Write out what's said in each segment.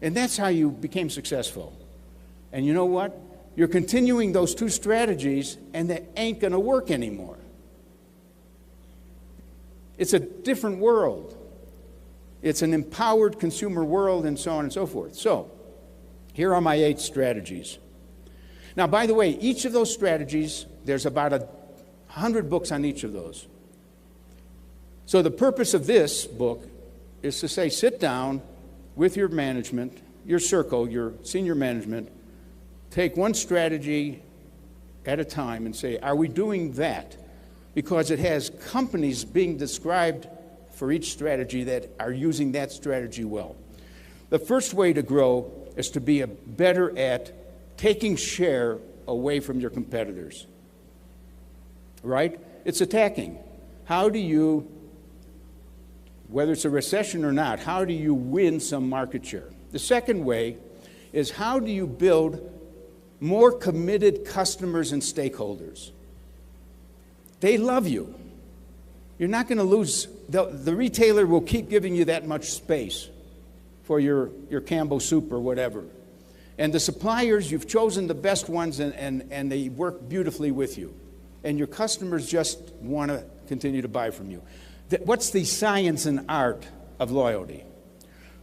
And that's how you became successful. And you know what? You're continuing those two strategies, and they ain't going to work anymore. It's a different world. It's an empowered consumer world, and so on and so forth. So, here are my 8 strategies. Now, by the way, each of those strategies, there's about 100 books on each of those. So the purpose of this book is to say, sit down with your management, your circle, your senior management, take one strategy at a time and say, are we doing that? Because it has companies being described for each strategy that are using that strategy well. The first way to grow is to be better at taking share away from your competitors. Right? It's attacking. How do you, whether it's a recession or not, how do you win some market share? The second way is how do you build more committed customers and stakeholders? They love you. You're not going to lose. The retailer will keep giving you that much space for your Campbell soup or whatever. And the suppliers, you've chosen the best ones, and they work beautifully with you. And your customers just want to continue to buy from you. What's the science and art of loyalty?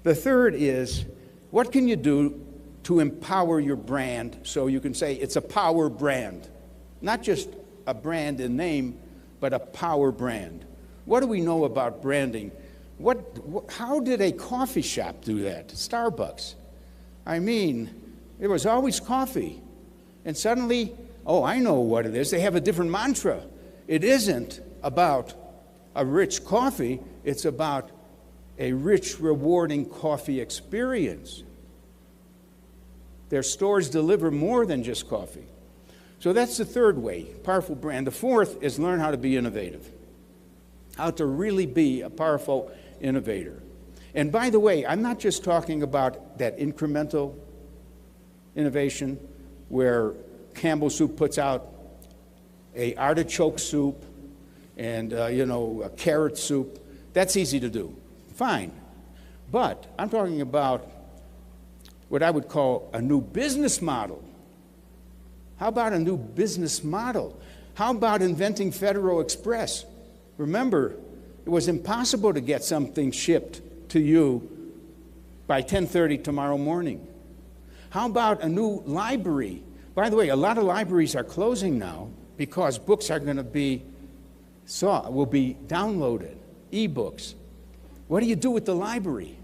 The third is, what can you do to empower your brand so you can say it's a power brand? Not just a brand in name, but a power brand. What do we know about branding? How did a coffee shop do that? Starbucks. I mean, there was always coffee. And suddenly, oh, I know what it is. They have a different mantra. It isn't about a rich coffee. It's about a rich, rewarding coffee experience. Their stores deliver more than just coffee. So that's the third way, powerful brand. The fourth is learn how to be innovative, how to really be a powerful innovator. And by the way, I'm not just talking about that incremental innovation where Campbell Soup puts out a artichoke soup and a carrot soup. That's easy to do. Fine. But I'm talking about what I would call a new business model. How about a new business model? How about inventing Federal Express? Remember, it was impossible to get something shipped to you by 10:30 tomorrow morning. How about a new library? By the way, a lot of libraries are closing now because books are going to will be downloaded, e-books. What do you do with the library?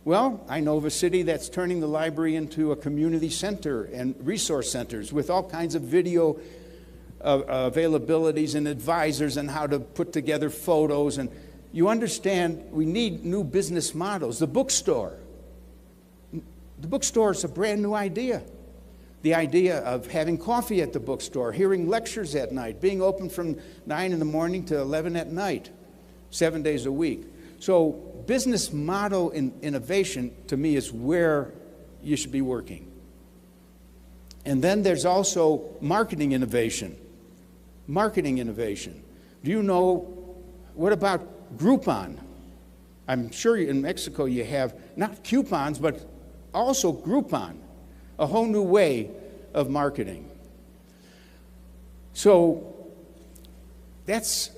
Well, I know of a city that's turning the library into a community center and resource centers with all kinds of video availabilities and advisors on how to put together photos. And you understand, we need new business models. The bookstore. The bookstore is a brand new idea. The idea of having coffee at the bookstore, hearing lectures at night, being open from 9 in the morning to 11 at night, 7 days a week. So business model innovation, to me, is where you should be working. And then there's also marketing innovation. Marketing innovation. Do you know, what about Groupon? I'm sure in Mexico you have not coupons, but also Groupon, a whole new way of marketing. So that's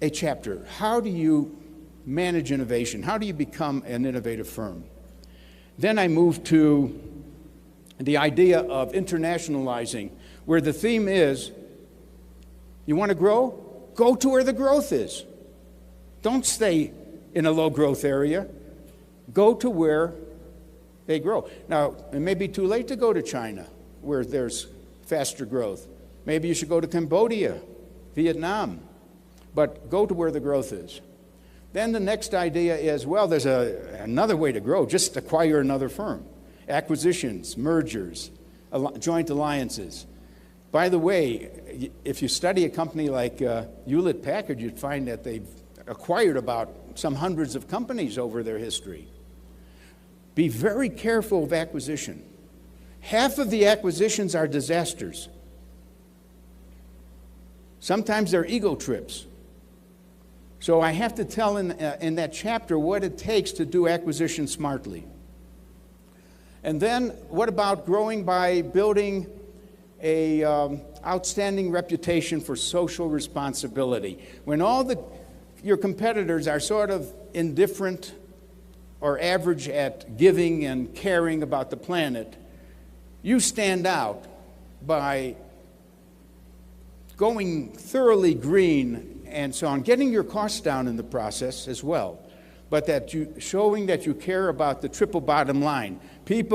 a chapter. How do you manage innovation? How do you become an innovative firm? Then I move to the idea of internationalizing, where the theme is, you want to grow? Go to where the growth is. Don't stay in a low growth area. Go to where they grow. Now, it may be too late to go to China, where there's faster growth. Maybe you should go to Cambodia, Vietnam, but go to where the growth is. Then the next idea is, well, there's another way to grow. Just acquire another firm. Acquisitions, mergers, joint alliances. By the way, if you study a company like Hewlett-Packard, you'd find that they've acquired about some hundreds of companies over their history. Be very careful of acquisition. Half of the acquisitions are disasters. Sometimes they're ego trips. So I have to tell in that chapter what it takes to do acquisition smartly. And then what about growing by building a outstanding reputation for social responsibility? When your competitors are sort of indifferent or average at giving and caring about the planet, you stand out by going thoroughly green and so on, getting your costs down in the process as well, but showing that you care about the triple bottom line. People